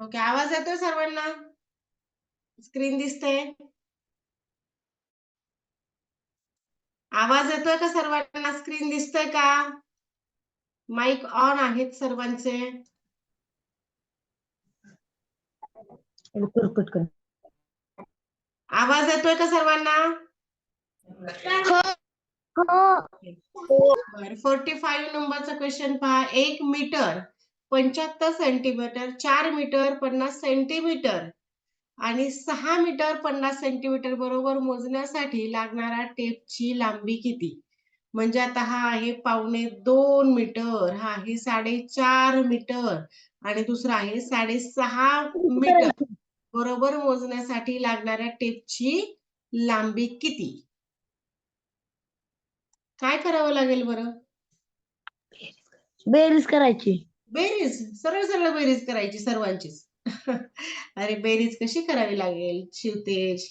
Okay, आवाज येतोय सर्वांना? स्क्रीन दिसते? आवाज येतोय का सर्वांना? स्क्रीन दिसतोय का? माईक ऑन आहेत सर्वांचे. आवाज येतोय का सर्वांना? बरं, 45 नंबरचा क्वेश्चन पहा. 1 मीटर 75 सेंटीमीटर, 4 मीटर 50 सेंटीमीटर आणि 6 मीटर 50 सेंटीमीटर बरोबर मोजण्यासाठी लागणारा टेपची लांबी किती? म्हणजे आता हा आहे 2.25 मीटर, हा आहे 4.5 मीटर आणि दुसरा आहे 6.5 मीटर बरोबर मोजण्यासाठी लागणाऱ्या टेपची लांबी किती? काय करावं लागेल बरं? बेरीज करायची. बेरीज, सरळ सरळ बेरीज करायची सर्वांचीच. अरे बेरीज कशी करावी लागेल शिवतेज?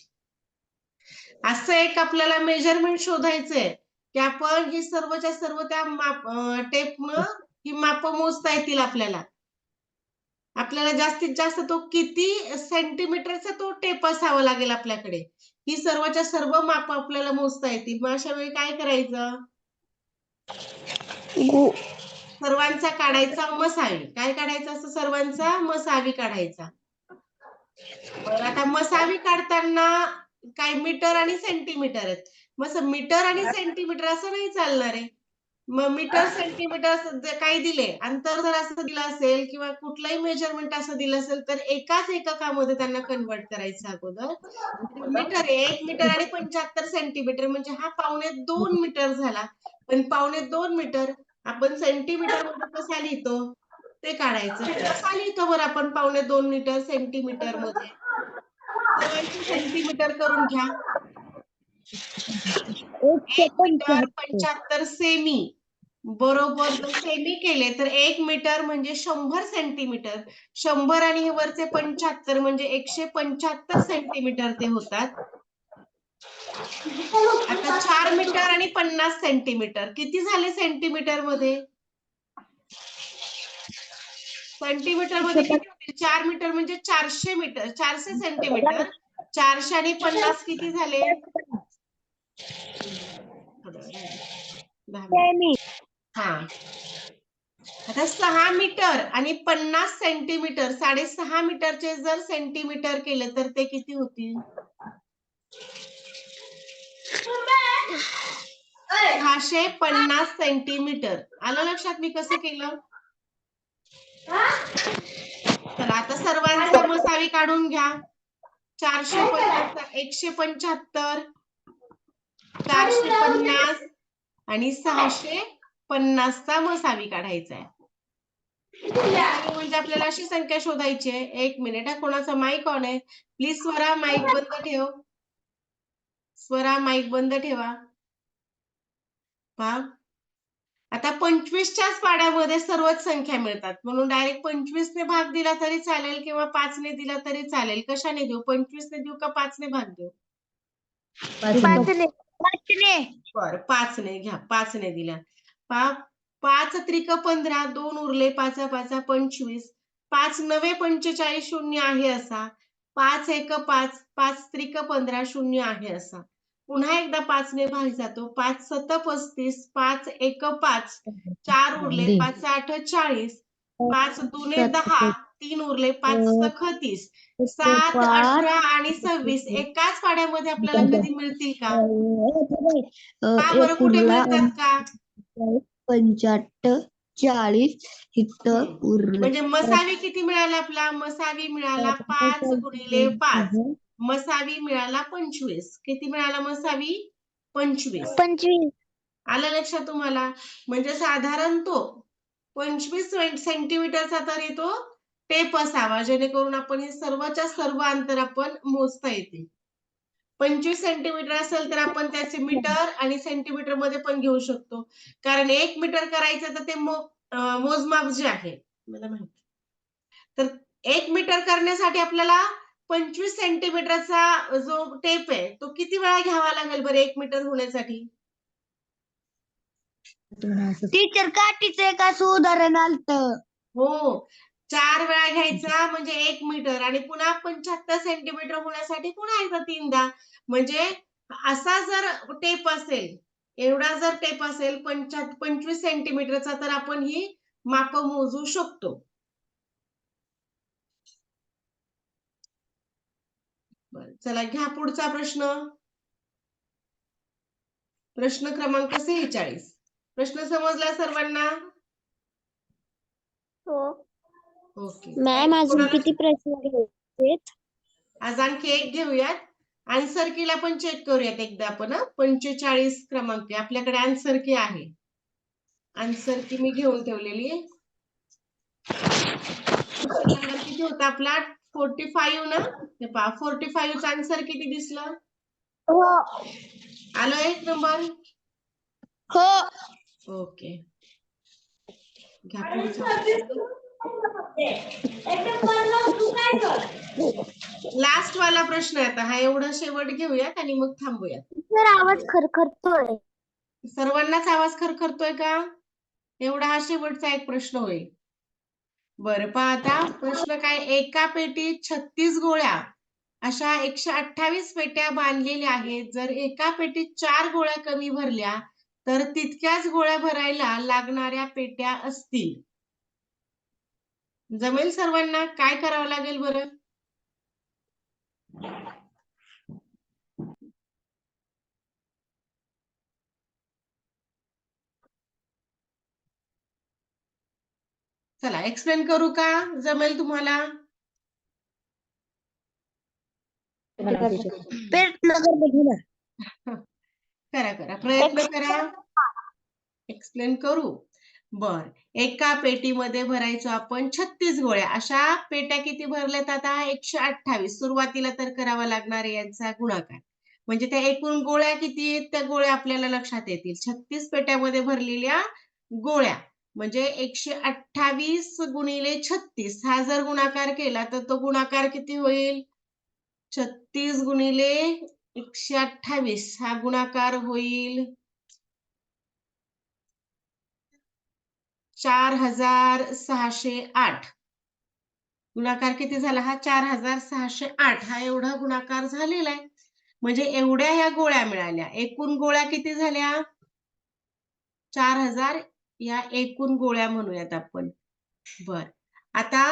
असं एक आपल्याला मेजरमेंट शोधायचंय की आपण ही सर्वच्या सर्व त्या टेपनं ही माप मोजता येतील आपल्याला. आपल्याला जास्तीत जास्त तो किती सेंटीमीटरचा तो टेप असावा लागेल आपल्याकडे. ही सर्वच्या सर्व माप आपल्याला मोजता येतील. मग अशा वेळी काय करायचं? सर्वांचा काढायचा मसावी. काय काढायचा असं? सर्वांचा मसावी काढायचा. बरं, आता मसावी काढताना काय मीटर आणि सेंटीमीटर आहेत. मग मीटर आणि सेंटीमीटर असं नाही चालणार आहे. मग मीटर सेंटीमीटर काही दिले अंतर जर असं दिलं असेल किंवा कुठलंही मेजरमेंट असं दिलं असेल तर एकाच एककामध्ये त्यांना कन्वर्ट करायचं अगोदर. मीटर 1 मीटर आणि 75 सेंटीमीटर म्हणजे हा 2.25 मीटर झाला. पण 2.25 मीटर आपण सेंटीमीटर मध्ये कसा लिहितो ते काढायचं. कसा लिहितो बरं आपण 2.25 मीटर सेंटीमीटर मध्ये? सर्वांची सेंटीमीटर करून घ्या. 1 मीटर 75 सेमी बरोबर. जर सेमी केले तर 1 मीटर म्हणजे 100 सेंटीमीटर. 100 आणि हे वरचे 75 म्हणजे 175 सेंटीमीटर ते होतात. आता 4 मीटर आणि 50 सेंटीमीटर किती झाले सेंटीमीटर मध्ये? सेंटीमीटर मध्ये किती होतील? 4 मीटर म्हणजे 400 मीटर, 400 सेंटीमीटर. 400 आणि 50 किती झाले? हा, आता 6 मीटर आणि 50 सेंटीमीटर, 6.5 मीटरचे जर सेंटीमीटर केले तर ते किती होतील? 650 सेंटीमीटर. आलं लक्षात मी कसं केलं? चला आता सर्वांचा मसावी काढून घ्या. 450 175 450 आणि 650 चा मसावी काढायचा आहे. म्हणजे आपल्याला अशी संख्या शोधायची आहे. 1 मिनिट हा, कोणाचा माईक ऑन आहे? प्लीज स्वरा माईक बंद ठेव. स्वरा माईक बंद ठेवा. पहा आता 25च्याच पाड्यामध्ये सर्वच संख्या मिळतात म्हणून डायरेक्ट 25 ने भाग दिला तरी चालेल किंवा 5 ने दिला तरी चालेल. कशाने देऊ? 25 ने देऊ का 5 ने भाग देऊ? 5 बरं 5 ने घ्या. 5 ने दिला. 5 त्रिक 15, 2 उरले, 5 5 25, 5 9 45 शून्य आहे असा, 5 1 5, 5 त्रिक 15 शून्य आहे असा. पुन्हा एकदा 5 ने भाग जातो. 5 7 35, 5 1 5, 4 उरले, 5 8 40, 5 2 10, 3 उरले, 5 सख 30, 7 18 आणि 26 एकाच पाड्यामध्ये आपल्याला कधी मिळतील का? का बरं, कुठे मिळतात का? 75 40 इथं उरले. म्हणजे मसावी किती मिळाला? आपला मसावी मिळाला 5 गुणिले 5. मसावी मिळाला 25. किती मिळाला मसावी? 25. आलं लक्षात तुम्हाला? म्हणजे साधारण तो 25 सेंटीमीटरचा तरी तो टेप असावा जेणेकरून आपण हे सर्वच्या सर्व अंतर आपण मोजता येतील. 25 सेंटीमीटर असेल तर आपण त्याचे मीटर आणि सेंटीमीटर मध्ये पण घेऊ शकतो. कारण 1 मीटर करायचं तर ते मोजमाप जे आहे मला माहिती. तर 1 मीटर करण्यासाठी आपल्याला 25 सेंटीमीटरचा जो टेप आहे तो किती वेळा घ्यावा लागेल बरं 1 मीटर होण्यासाठी? टीचर काठीचं एक असं उदाहरण आलतं. हो, 4 वेळा घ्यायचा म्हणजे 1 मीटर आणि पुन्हा 75 सेंटीमीटर होण्यासाठी पुन्हा एकदा 3दा म्हणजे असा जर टेप असेल, एवढा जर टेप असेल 25 सेंटीमीटरचा तर आपण ही मापं मोजू शकतो. बरं, चला घ्या पुढचा प्रश्न. प्रश्न क्रमांक 46. प्रश्न समजला सर्वांना? ओके. मॅम अजून कोणाला किती प्रश्न घ्यायचे? आज आणखी एक घेऊयात. आन्सर कीला पण चेक करूयात एकदा आपण. 45 क्रमांक आहे. आपल्याकडे आन्सर की आहे. आन्सर की मी घेऊन ठेवलेली आहे. क्वेश्चन नंबर किती होता आपला? 45 ना? हे पहा 45 चा आन्सर किती दिसलं? हो. आलं 1 नंबर? हो. ओके. घ्या पुढचा प्रश्न. लास्ट वाला प्रश्न आहे आता. हा एवढा शेवट घेऊयात आणि मग थांबूयात. सर आवाज खरखरतोय. सर्वांनाच आवाज खरखरतोय का? एवढा हा शेवटचा एक प्रश्न होईल. बरं पहा आता प्रश्न काय, एका पेटीत 36 गोळ्या अशा 128 पेट्या बांधलेल्या आहेत. जर एका पेटीत 4 गोळ्या कमी भरल्या तर तितक्याच गोळ्या भरायला लागणाऱ्या पेट्या असतील. जमेल सर्वांना? काय करावं लागेल बरं? चला एक्सप्लेन करू का? जमेल तुम्हाला? करा प्रयत्न करा. एक्सप्लेन करू. बर, एका पेटीमध्ये भरायचो आपण 36 गोळ्या. अशा पेट्या किती भरल्यात आता? 128. सुरुवातीला तर करावा लागणार आहे यांचा गुणाकार. म्हणजे त्या एकूण गोळ्या किती आहेत त्या गोळ्या आपल्याला लक्षात येतील. 36 पेट्यामध्ये भरलेल्या गोळ्या म्हणजे 128 गुणिले 36 हा जर गुणाकार केला तर तो गुणाकार किती होईल? 36 गुणिले 128 हा गुणाकार होईल 4608. गुणाकार किती झाला हा? 4608 हा एवढा गुणाकार झालेला आहे. म्हणजे एवढ्या ह्या गोळ्या मिळाल्या. एकूण गोळ्या किती झाल्या? 4000 या एकूण गोळ्या म्हणूयात आपण. बर, आता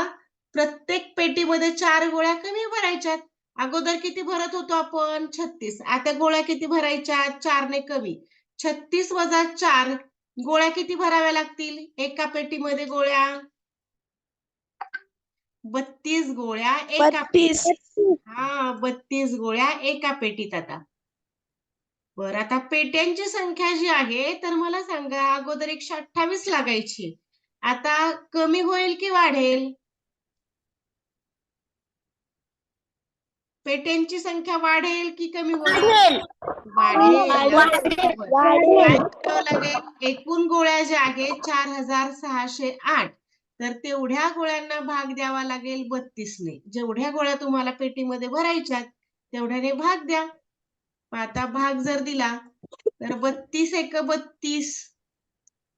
प्रत्येक पेटीमध्ये 4 गोळ्या कमी भरायच्यात. अगोदर किती भरत होतो आपण? 36. आता गोळ्या किती भरायच्या? 4 ने कमी. 36 वजा 4 गोळ्या किती भराव्या लागतील? एका पेटीमध्ये गोळ्या 32 गोळ्या एका पेटीत. हा 32 गोळ्या एका पेटीत. आता बरं, आता पेट्यांची संख्या जी आहे तर मला सांगा, अगोदर 128 लागायची, आता कमी होईल की वाढेल? पेट्यांची संख्या वाढेल की कमी होईल? वाढेल. काय करावं लागेल? एकूण गोळ्या ज्या आहेत 4608 तर तेवढ्या गोळ्यांना भाग द्यावा लागेल 32 ने. जेवढ्या गोळ्या तुम्हाला पेटीमध्ये भरायच्यात तेवढ्याने भाग द्या. आता भाग जर दिला तर 32 एक 32.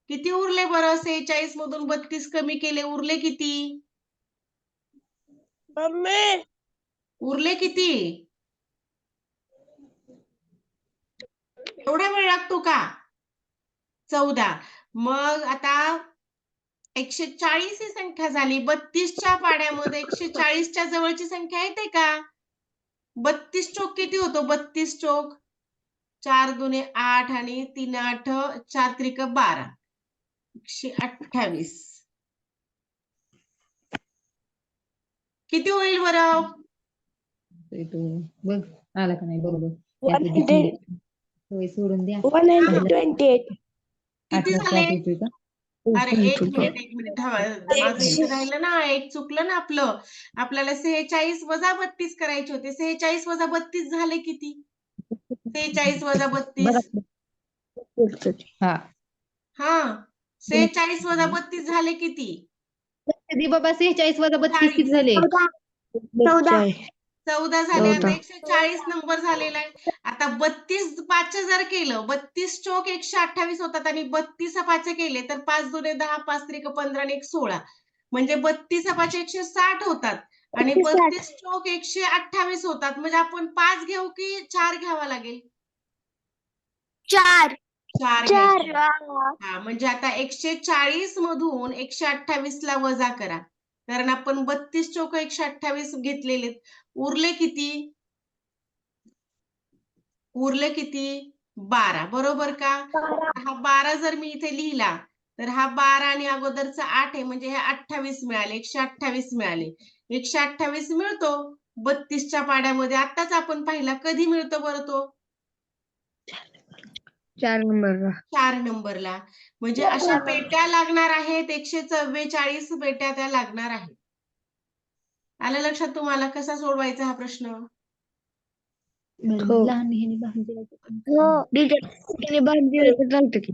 किती उरले बरं? 46 मधून 32 कमी केले, उरले किती? उरले किती? एवढा वेळ लागतो का? 14. मग आता 140 ही संख्या झाली. 32च्या पाड्यामध्ये 140च्या जवळची संख्या येते का? 32 चोक किती होतो? 32 चोक 4 दुने 8 आणि 3 8 4 त्रिक 12. 128 किती होईल बरं? बघ आला का नाही बरोबर. सोडून द्या. 128. किती झाले? का? अरे एक मिनिट माझं इथं राहिलं ना, एक चुकलं ना आपलं. आपल्याला 46 वजा 32 करायचे होते. 46 वजा 32 झाले किती? 46 वजा 32 हा हा 46 वजा 32 झाले किती? बाबा 46 वजा 32 किती झाले? 14 झाले. आता 140 नंबर झालेला आहे. आता 32 5 जर केलं, 32 चोक 128 होतात आणि 32 5 केले तर 5 दुने 10 5 त्रिक 15 आणि 1 16. म्हणजे 32 160 होतात आणि 32 चौक 128 होतात. म्हणजे आपण 5 घेऊ की 4 घ्यावा लागेल? 4 4 4 घ्यायचे. हा म्हणजे आता 140 मधून 128 ला वजा करा. कारण आपण 32 चौक 128 घेतलेले. उरले किती? उरले किती? 12 बरोबर का? हा 12 जर मी इथे लिहिला तर हा 12 आणि अगोदरचा 8 आहे म्हणजे हे 28 मिळाले. 128 मिळाले. 128 मिळतो 32च्या पाड्यामध्ये. आत्ताच आपण पाहिला. कधी मिळतो बरं तो? 4 नंबरला. 4 नंबरला. म्हणजे अशा पेट्या लागणार आहेत. 144 पेट्या त्या लागणार आहेत. आलं लक्षात तुम्हाला? कसा सोडवायचा हा प्रश्न? हो. लहान ह्याने हो. ह्याने बांधून दिलं तर चालतं की.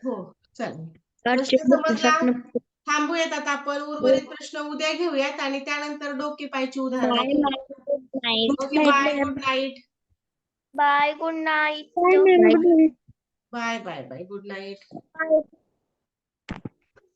हो चालेल. 8 प्रश्न 32 समजला? 8 थांबूयात आता आपण. उर्वरित प्रश्न उद्या घेऊयात आणि त्यानंतर डोके पायची उदाहरणं बाय घेऊ. Bye okay bye. Good night. Bye good night good night. Bye bye bye. Good night. Bye